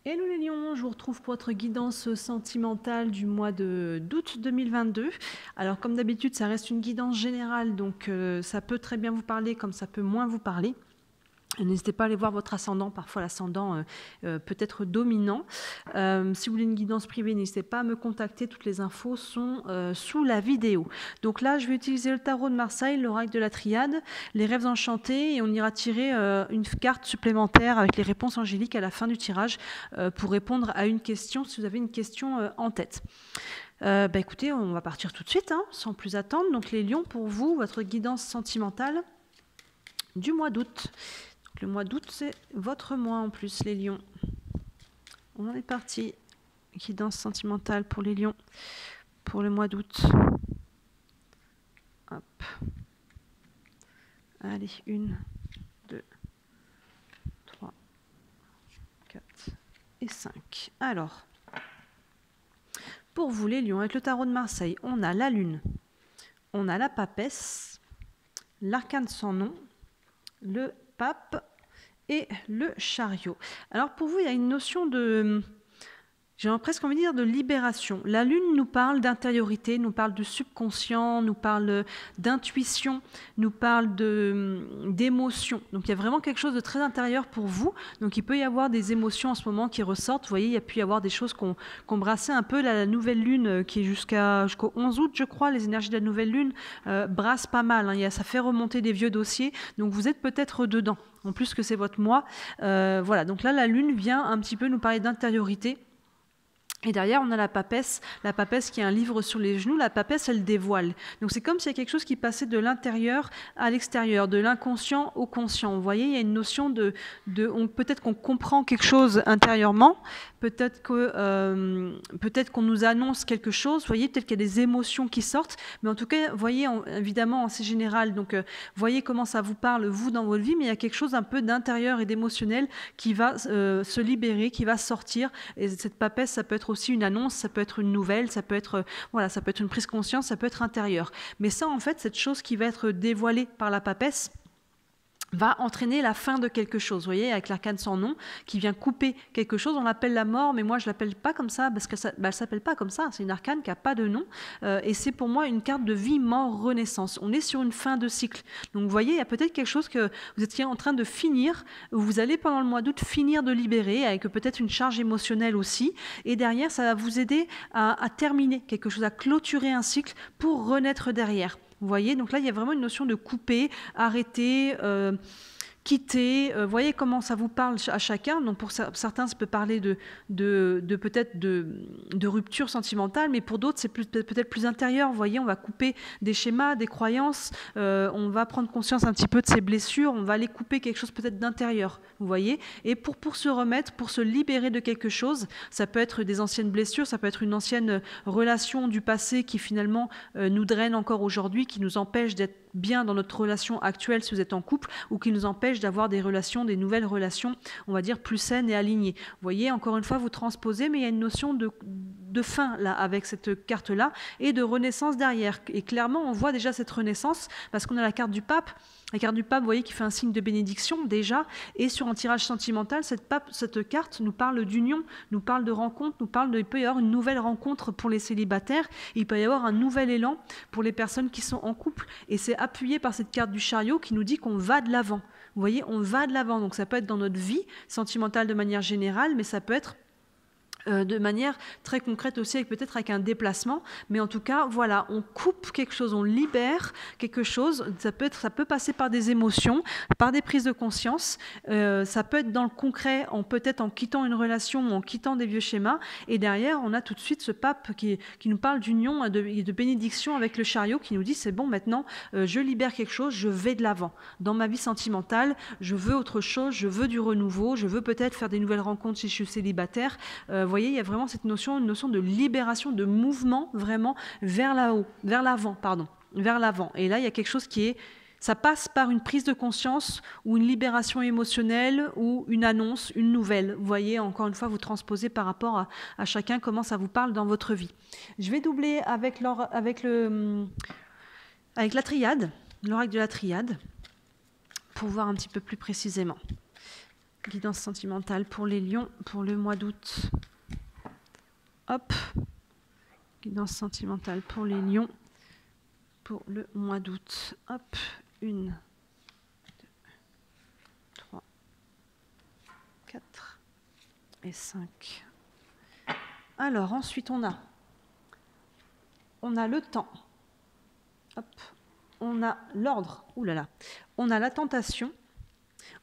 Hello les lions, je vous retrouve pour votre guidance sentimentale du mois d'août 2022. Alors comme d'habitude, ça reste une guidance générale, donc ça peut très bien vous parler comme ça peut moins vous parler. N'hésitez pas à aller voir votre ascendant, parfois l'ascendant peut être dominant. Si vous voulez une guidance privée, n'hésitez pas à me contacter, toutes les infos sont sous la vidéo. Donc là, je vais utiliser le tarot de Marseille, l'oracle de la triade, les rêves enchantés, et on ira tirer une carte supplémentaire avec les réponses angéliques à la fin du tirage pour répondre à une question, si vous avez une question en tête. Écoutez, on va partir tout de suite, hein, sans plus attendre. Donc les lions, pour vous, votre guidance sentimentale du mois d'août. Le mois d'août, c'est votre mois en plus, les lions. On est parti. Guidance sentimentale pour les lions pour le mois d'août. Hop. Allez, 1, 2, 3, 4 et 5. Alors, pour vous les lions, avec le tarot de Marseille, on a la lune, on a la papesse, l'arcane sans nom, le pape et le chariot. Alors pour vous, il y a une notion de, j'ai presque envie de dire, de libération. La lune nous parle d'intériorité, nous parle de subconscient, nous parle d'intuition, nous parle d'émotion. Donc il y a vraiment quelque chose de très intérieur pour vous. Donc il peut y avoir des émotions en ce moment qui ressortent. Vous voyez, il y a pu y avoir des choses qu'on brassait un peu. La nouvelle lune qui est jusqu'au 11 août, je crois, les énergies de la nouvelle lune brassent pas mal. Hein. Ça fait remonter des vieux dossiers. Donc vous êtes peut-être dedans. En plus que c'est votre mois. Voilà, donc là la lune vient un petit peu nous parler d'intériorité. Et derrière, on a la papesse qui est un livre sur les genoux. La papesse, elle dévoile. Donc c'est comme s'il y a quelque chose qui passait de l'intérieur à l'extérieur, de l'inconscient au conscient. Vous voyez, il y a une notion peut-être qu'on comprend quelque chose intérieurement, peut-être qu'on nous annonce quelque chose. Vous voyez, peut-être qu'il y a des émotions qui sortent. Mais en tout cas, vous voyez, évidemment, c'est général. Donc, voyez comment ça vous parle, vous, dans votre vie. Mais il y a quelque chose un peu d'intérieur et d'émotionnel qui va se libérer, qui va sortir. Et cette papesse, ça peut être aussi une annonce, ça peut être une nouvelle, ça peut être ça peut être une prise de conscience, ça peut être intérieur. Mais ça, en fait, cette chose qui va être dévoilée par la papesse va entraîner la fin de quelque chose. Vous voyez, avec l'arcane sans nom, qui vient couper quelque chose, on l'appelle la mort, mais moi je l'appelle pas comme ça, parce que elle s'appelle pas comme ça, c'est une arcane qui a pas de nom, et c'est pour moi une carte de vie, mort, renaissance. On est sur une fin de cycle. Donc vous voyez, il y a peut-être quelque chose que vous étiez en train de finir, où vous allez pendant le mois d'août finir de libérer, avec peut-être une charge émotionnelle aussi, et derrière, ça va vous aider à terminer quelque chose, à clôturer un cycle pour renaître derrière. Vous voyez, donc là, il y a vraiment une notion de couper, arrêter, quitter. Vous voyez comment ça vous parle à chacun. Donc pour certains, ça peut parler peut-être de rupture sentimentale, mais pour d'autres, c'est peut-être plus intérieur. Vous voyez, on va couper des schémas, des croyances, on va prendre conscience un petit peu de ses blessures, on va aller couper quelque chose peut-être d'intérieur. Vous voyez, et pour se remettre, pour se libérer de quelque chose, ça peut être des anciennes blessures, ça peut être une ancienne relation du passé qui finalement nous draine encore aujourd'hui, qui nous empêche d'être bien dans notre relation actuelle si vous êtes en couple, ou qui nous empêche d'avoir des nouvelles relations, on va dire, plus saines et alignées. Vous voyez, encore une fois, vous transposez, mais il y a une notion de fin là, avec cette carte-là, et de renaissance derrière. Et clairement, on voit déjà cette renaissance, parce qu'on a la carte du pape. La carte du pape, vous voyez, qui fait un signe de bénédiction déjà, et sur un tirage sentimental, cette carte nous parle d'union, nous parle de rencontre, il peut y avoir une nouvelle rencontre pour les célibataires, il peut y avoir un nouvel élan pour les personnes qui sont en couple, et c'est appuyé par cette carte du chariot qui nous dit qu'on va de l'avant. Vous voyez, on va de l'avant, donc ça peut être dans notre vie sentimentale de manière générale, mais ça peut être de manière très concrète aussi, peut-être avec un déplacement, mais en tout cas, voilà, on coupe quelque chose, on libère quelque chose, ça peut passer par des émotions, par des prises de conscience, ça peut être dans le concret, peut-être en quittant une relation ou en quittant des vieux schémas, et derrière, on a tout de suite ce pape qui nous parle d'union et de bénédiction avec le chariot, qui nous dit, c'est bon, maintenant, je libère quelque chose, je vais de l'avant. Dans ma vie sentimentale, je veux autre chose, je veux du renouveau, je veux peut-être faire des nouvelles rencontres si je suis célibataire. Vous voyez, il y a vraiment une notion de libération, de mouvement vraiment vers l'avant. Et là, il y a quelque chose ça passe par une prise de conscience ou une libération émotionnelle ou une annonce, une nouvelle. Vous voyez, encore une fois, vous transposez par rapport à chacun comment ça vous parle dans votre vie. Je vais doubler avec la triade, l'oracle de la triade, pour voir un petit peu plus précisément. guidance sentimentale pour les lions pour le mois d'août. Hop, guidance sentimentale pour les lions pour le mois d'août. Hop, 1, 2, 3, 4 et 5. Alors, ensuite, on a le temps. Hop, on a l'ordre. Ouh là là. On a la tentation.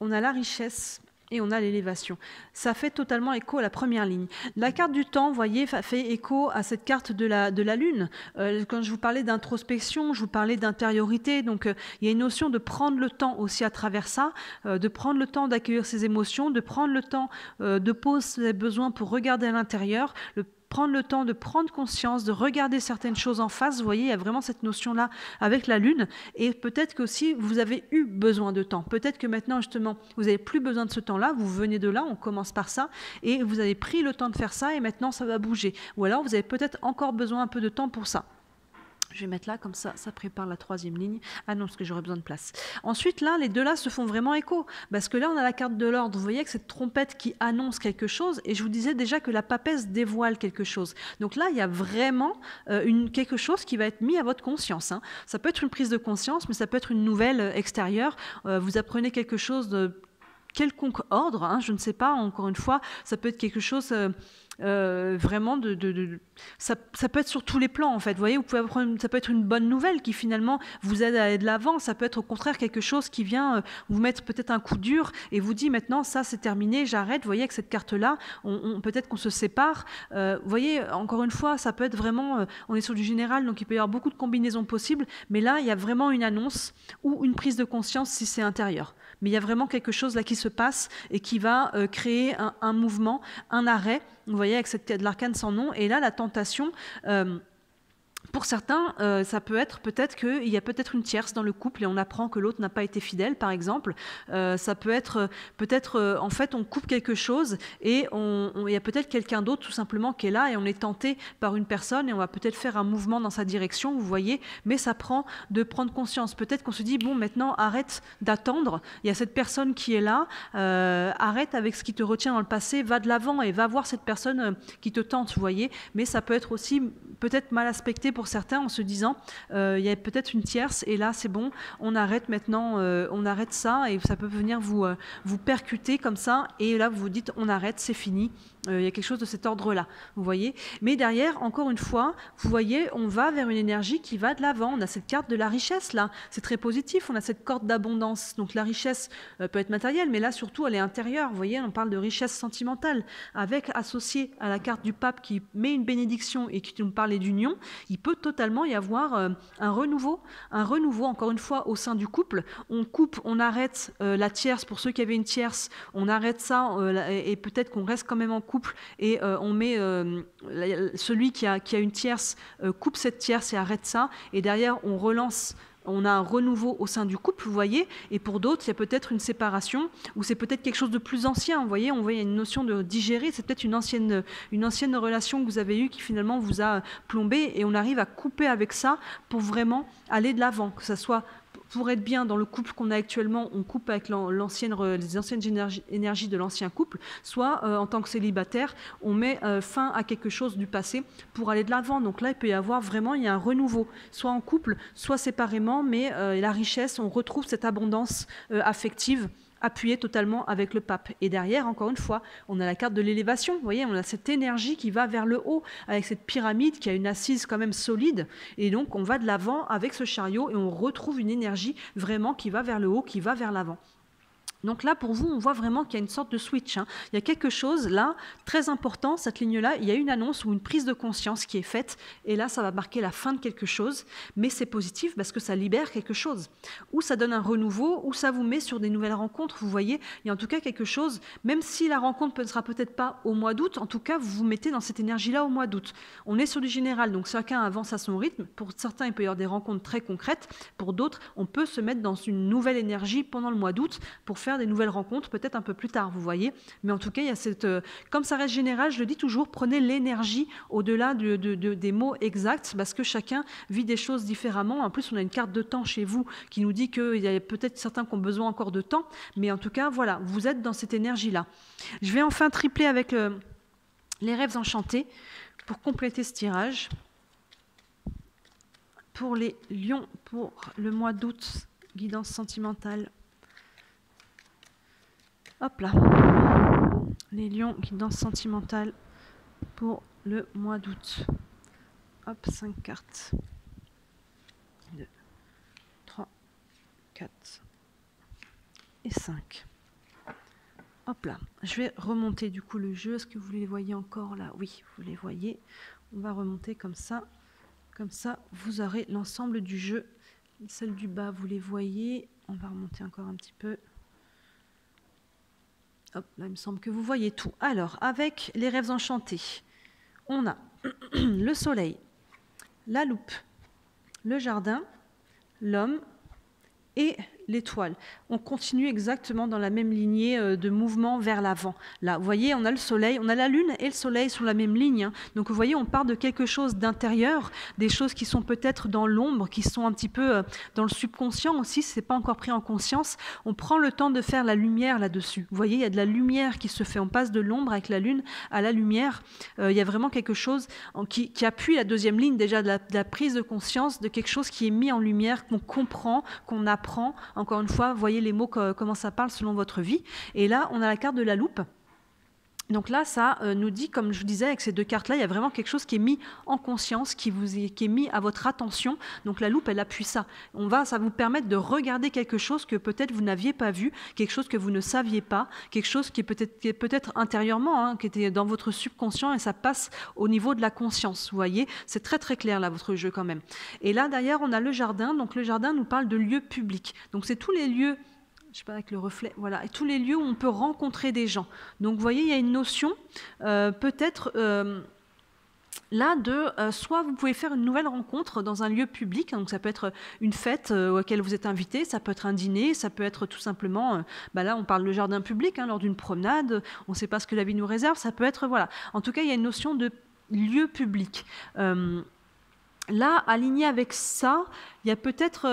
On a la richesse. Et on a l'élévation. Ça fait totalement écho à la première ligne. La carte du temps, vous voyez, fait écho à cette carte de la lune. Quand je vous parlais d'introspection, je vous parlais d'intériorité. Donc, il y a une notion de prendre le temps aussi à travers ça, de prendre le temps d'accueillir ses émotions, de prendre le temps de poser ses besoins pour regarder à l'intérieur, prendre le temps de prendre conscience, de regarder certaines choses en face. Vous voyez, il y a vraiment cette notion-là avec la Lune. Et peut-être que aussi, vous avez eu besoin de temps. Peut-être que maintenant, justement, vous n'avez plus besoin de ce temps-là. Vous venez de là, on commence par ça. Et vous avez pris le temps de faire ça et maintenant, ça va bouger. Ou alors, vous avez peut-être encore besoin un peu de temps pour ça. Je vais mettre là, comme ça, ça prépare la troisième ligne. Ah non, parce que j'aurais besoin de place. Ensuite, là, les deux là se font vraiment écho. Parce que là, on a la carte de l'ordre. Vous voyez, avec cette trompette qui annonce quelque chose. Et je vous disais déjà que la papesse dévoile quelque chose. Donc là, il y a vraiment quelque chose qui va être mis à votre conscience. Hein. Ça peut être une prise de conscience, mais ça peut être une nouvelle extérieure. Vous apprenez quelque chose de quelconque ordre. Hein, je ne sais pas, encore une fois, ça peut être quelque chose... vraiment ça peut être sur tous les plans en fait. Vous voyez, vous pouvez apprendre, ça peut être une bonne nouvelle qui finalement vous aide à aller de l'avant. Ça peut être au contraire quelque chose qui vient vous mettre peut-être un coup dur et vous dit maintenant ça c'est terminé, j'arrête. Vous voyez, avec cette carte là, peut-être qu'on se sépare. Vous voyez, encore une fois, ça peut être vraiment, on est sur du général, donc il peut y avoir beaucoup de combinaisons possibles, mais là il y a vraiment une annonce ou une prise de conscience si c'est intérieur. Mais il y a vraiment quelque chose là qui se passe et qui va créer un mouvement, un arrêt. Vous voyez, avec de l'arcane sans nom. Et là, la tentation, pour certains, ça peut être peut-être qu'il y a peut-être une tierce dans le couple et on apprend que l'autre n'a pas été fidèle, par exemple. Ça peut être peut-être, en fait, on coupe quelque chose et il y a peut-être quelqu'un d'autre tout simplement qui est là et on est tenté par une personne et on va peut-être faire un mouvement dans sa direction, vous voyez, mais ça prend de prendre conscience. Peut-être qu'on se dit, bon, maintenant, arrête d'attendre. Il y a cette personne qui est là, arrête avec ce qui te retient dans le passé, va de l'avant et va voir cette personne qui te tente, vous voyez. Mais ça peut être aussi peut-être mal aspecté pour certains en se disant il y a peut-être une tierce et là c'est bon, on arrête maintenant, on arrête ça et ça peut venir vous percuter comme ça et là vous vous dites on arrête, c'est fini. Il y a quelque chose de cet ordre-là, vous voyez. Mais derrière, encore une fois, vous voyez, on va vers une énergie qui va de l'avant. On a cette carte de la richesse, là. C'est très positif. On a cette corde d'abondance. Donc la richesse peut être matérielle, mais là, surtout, elle est intérieure. Vous voyez, on parle de richesse sentimentale. Avec, associé à la carte du pape qui met une bénédiction et qui nous parlait d'union, il peut totalement y avoir un renouveau, encore une fois, au sein du couple. On coupe, on arrête la tierce. Pour ceux qui avaient une tierce, on arrête ça et peut-être qu'on reste quand même en couple et on met celui qui a une tierce coupe cette tierce et arrête ça et derrière on relance, on a un renouveau au sein du couple, vous voyez, et pour d'autres il y a peut-être une séparation ou c'est peut-être quelque chose de plus ancien, vous voyez, on voit il y a une notion de digérer, c'est peut-être une ancienne relation que vous avez eue qui finalement vous a plombé et on arrive à couper avec ça pour vraiment aller de l'avant, que ça soit pour être bien dans le couple qu'on a actuellement, on coupe avec les anciennes énergies de l'ancien couple, soit en tant que célibataire, on met fin à quelque chose du passé pour aller de l'avant. Donc là, il peut y avoir vraiment, il y a un renouveau, soit en couple, soit séparément, mais la richesse, on retrouve cette abondance affective appuyé totalement avec le pape. Et derrière, encore une fois, on a la carte de l'élévation. Vous voyez, on a cette énergie qui va vers le haut, avec cette pyramide qui a une assise quand même solide. Et donc, on va de l'avant avec ce chariot et on retrouve une énergie vraiment qui va vers le haut, qui va vers l'avant. Donc là, pour vous, on voit vraiment qu'il y a une sorte de switch. Hein. Il y a quelque chose là, très important, cette ligne-là, il y a une annonce ou une prise de conscience qui est faite, et là, ça va marquer la fin de quelque chose, mais c'est positif parce que ça libère quelque chose. Ou ça donne un renouveau, ou ça vous met sur des nouvelles rencontres, vous voyez. Il y a en tout cas quelque chose, même si la rencontre ne sera peut-être pas au mois d'août, en tout cas, vous vous mettez dans cette énergie-là au mois d'août. On est sur du général, donc chacun avance à son rythme. Pour certains, il peut y avoir des rencontres très concrètes. Pour d'autres, on peut se mettre dans une nouvelle énergie pendant le mois d'août pour faire faire des nouvelles rencontres, peut-être un peu plus tard, vous voyez. Mais en tout cas, il y a cette, comme ça reste général, je le dis toujours, prenez l'énergie au-delà des mots exacts, parce que chacun vit des choses différemment. En plus, on a une carte de temps chez vous qui nous dit qu'il y a peut-être certains qui ont besoin encore de temps, mais en tout cas, voilà, vous êtes dans cette énergie-là. Je vais enfin tripler avec les rêves enchantés pour compléter ce tirage. Pour les lions, pour le mois d'août, guidance sentimentale. Hop là. Les lions, guidance sentimentale pour le mois d'août. Hop, 5 cartes. 2, 3, 4 et 5. Hop là. Je vais remonter du coup le jeu. Est-ce que vous les voyez encore là? Oui, vous les voyez. On va remonter comme ça. Comme ça, vous aurez l'ensemble du jeu. Celle du bas, vous les voyez. On va remonter encore un petit peu. Hop, là, il me semble que vous voyez tout. Alors, avec les rêves enchantés, on a le soleil, la loupe, le jardin, l'homme et l'étoile. On continue exactement dans la même lignée de mouvement vers l'avant. Là, vous voyez, on a le soleil, on a la lune et le soleil sur la même ligne. Hein. Donc, vous voyez, on part de quelque chose d'intérieur, des choses qui sont peut-être dans l'ombre, qui sont un petit peu dans le subconscient aussi, ce n'est pas encore pris en conscience. On prend le temps de faire la lumière là-dessus. Vous voyez, il y a de la lumière qui se fait. On passe de l'ombre avec la lune à la lumière. Il y a vraiment quelque chose qui appuie la deuxième ligne déjà de la prise de conscience de quelque chose qui est mis en lumière, qu'on comprend, qu'on apprend. Encore une fois, vous voyez les mots, comment ça parle selon votre vie. Et là, on a la carte de la loupe. Donc là, ça nous dit, comme je vous disais, avec ces deux cartes-là, il y a vraiment quelque chose qui est mis en conscience, qui est mis à votre attention. Donc la loupe, elle appuie ça. Ça va vous permettre de regarder quelque chose que peut-être vous n'aviez pas vu, quelque chose que vous ne saviez pas, quelque chose qui est peut-être intérieurement, hein, qui était dans votre subconscient, et ça passe au niveau de la conscience. Vous voyez, c'est très très clair là, votre jeu quand même. Et là, derrière, on a le jardin. Donc le jardin nous parle de lieux publics. Donc c'est tous les lieux, je sais pas, avec le reflet, voilà, et tous les lieux où on peut rencontrer des gens. Donc, vous voyez, il y a une notion, peut-être, là, soit vous pouvez faire une nouvelle rencontre dans un lieu public, donc ça peut être une fête auquel vous êtes invité, ça peut être un dîner, ça peut être tout simplement, là, on parle de jardin public, hein, lors d'une promenade, on ne sait pas ce que la vie nous réserve, ça peut être, voilà. En tout cas, il y a une notion de lieu public. Là, aligné avec ça, il y a peut-être,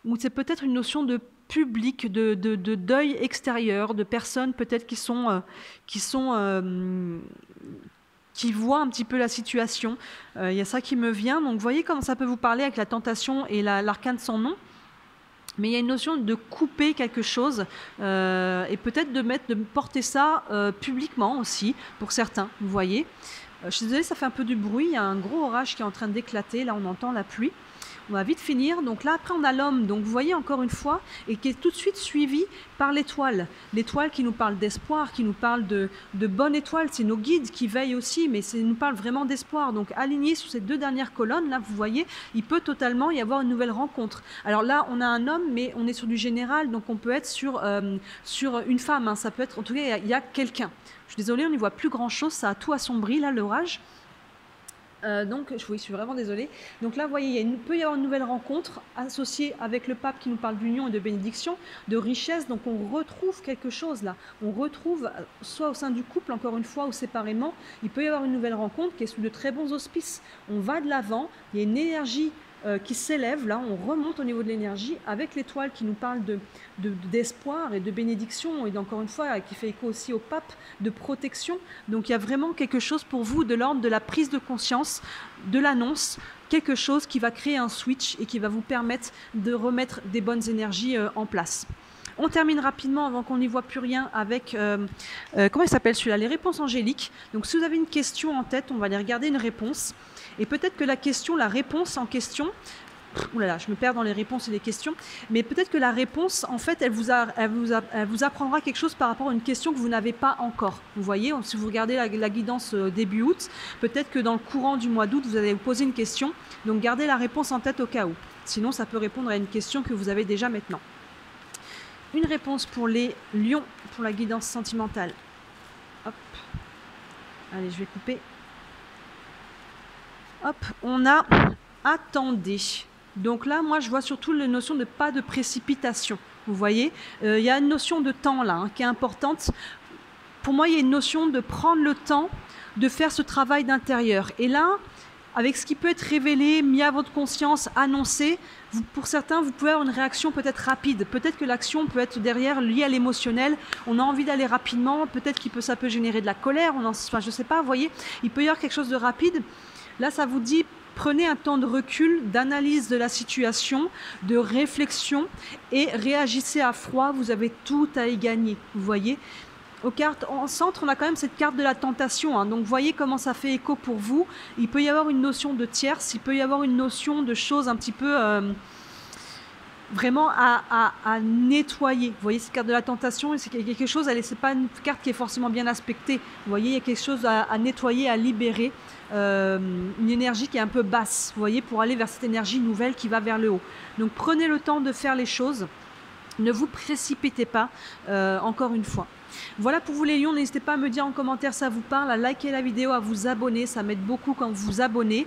ou c'est peut-être une notion de public, de deuil extérieur, de personnes peut-être qui voient un petit peu la situation. Il y a ça qui me vient. Donc, vous voyez comment ça peut vous parler avec la tentation et l'arcane sans nom. Mais il y a une notion de couper quelque chose et peut-être de porter ça publiquement aussi, pour certains, vous voyez. Je suis désolée, ça fait un peu du bruit. Il y a un gros orage qui est en train d'éclater. Là, on entend la pluie. On va vite finir. Donc là, après, on a l'homme. Donc, vous voyez, encore une fois, et qui est tout de suite suivi par l'étoile. L'étoile qui nous parle d'espoir, qui nous parle de bonne étoile. C'est nos guides qui veillent aussi, mais ça nous parle vraiment d'espoir. Donc, aligné sur ces deux dernières colonnes, là, vous voyez, il peut totalement y avoir une nouvelle rencontre. Alors là, on a un homme, mais on est sur du général. Donc, on peut être sur une femme. Hein. Ça peut être, en tout cas, il y a quelqu'un. Je suis désolée, on n'y voit plus grand-chose. Ça a tout assombri, là, l'orage. Donc, je suis vraiment désolée. Donc là, vous voyez, il peut y avoir une nouvelle rencontre associée avec le pape qui nous parle d'union et de bénédiction, de richesse. Donc, on retrouve quelque chose là. On retrouve, soit au sein du couple, encore une fois, ou séparément, il peut y avoir une nouvelle rencontre qui est sous de très bons auspices. On va de l'avant, il y a une énergie qui s'élève, là, on remonte au niveau de l'énergie avec l'étoile qui nous parle d'espoir et de bénédiction, et encore une fois, qui fait écho aussi au pape, de protection. Donc il y a vraiment quelque chose pour vous de l'ordre de la prise de conscience, de l'annonce, quelque chose qui va créer un switch et qui va vous permettre de remettre des bonnes énergies en place. On termine rapidement avant qu'on n'y voit plus rien avec, comment il s'appelle celui-là, les réponses angéliques. Donc si vous avez une question en tête, on va aller regarder une réponse. Et peut-être que la réponse en question, oulala, je me perds dans les réponses et les questions, mais peut-être que la réponse, en fait, elle vous apprendra quelque chose par rapport à une question que vous n'avez pas encore. Vous voyez, si vous regardez la guidance début août, peut-être que dans le courant du mois d'août, vous allez vous poser une question, donc gardez la réponse en tête au cas où. Sinon, ça peut répondre à une question que vous avez déjà maintenant. Une réponse pour les lions, pour la guidance sentimentale. Hop. Allez, je vais couper. Hop, on a « attendez ». Donc là, moi, je vois surtout la notion de pas de précipitation. Vous vous voyez. Il y a une notion de temps là qui est importante. Pour moi, il y a une notion de prendre le temps de faire ce travail d'intérieur. Et là, avec ce qui peut être révélé, mis à votre conscience, annoncé, pour certains, vous pouvez avoir une réaction peut-être rapide. Peut-être que l'action peut être derrière liée à l'émotionnel. On a envie d'aller rapidement. Peut-être que ça peut générer de la colère. Enfin, je ne sais pas, vous voyez. Il peut y avoir quelque chose de rapide. Là, ça vous dit, prenez un temps de recul, d'analyse de la situation, de réflexion et réagissez à froid. Vous avez tout à y gagner, vous voyez. Aux cartes en centre, on a quand même cette carte de la tentation, hein. Donc voyez comment ça fait écho pour vous. Il peut y avoir une notion de tierce, il peut y avoir une notion de choses un petit peu vraiment à nettoyer. Vous voyez cette carte de la tentation, c'est quelque chose, c'est pas une carte qui est forcément bien aspectée. Vous voyez, il y a quelque chose à nettoyer, à libérer, une énergie qui est un peu basse, vous voyez, pour aller vers cette énergie nouvelle qui va vers le haut. Donc prenez le temps de faire les choses, ne vous précipitez pas, encore une fois. Voilà pour vous les lions, n'hésitez pas à me dire en commentaire ça vous parle, à liker la vidéo, à vous abonner, ça m'aide beaucoup quand vous vous abonnez.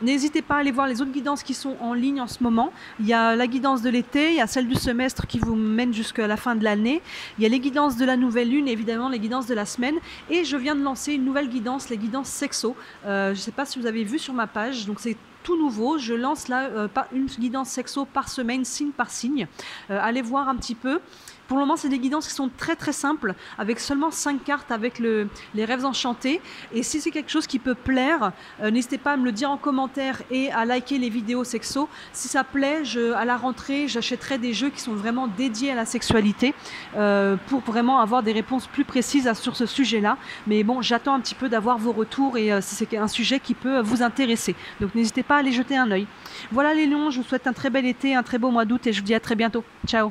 N'hésitez pas à aller voir les autres guidances qui sont en ligne en ce moment. Il y a la guidance de l'été, il y a celle du semestre qui vous mène jusqu'à la fin de l'année, il y a les guidances de la nouvelle lune et évidemment les guidances de la semaine. Et je viens de lancer une nouvelle guidance, les guidances sexo. Je ne sais pas si vous avez vu sur ma page, donc c'est tout nouveau, je lance là une guidance sexo par semaine, signe par signe. Allez voir un petit peu. Pour le moment, c'est des guidances qui sont très très simples, avec seulement 5 cartes avec les rêves enchantés. Et si c'est quelque chose qui peut plaire, n'hésitez pas à me le dire en commentaire et à liker les vidéos sexo. Si ça plaît, à la rentrée, j'achèterai des jeux qui sont vraiment dédiés à la sexualité pour vraiment avoir des réponses plus précises sur ce sujet-là. Mais bon, j'attends un petit peu d'avoir vos retours et si c'est un sujet qui peut vous intéresser. Donc n'hésitez pas à aller jeter un œil. Voilà les lions, je vous souhaite un très bel été, un très beau mois d'août et je vous dis à très bientôt. Ciao!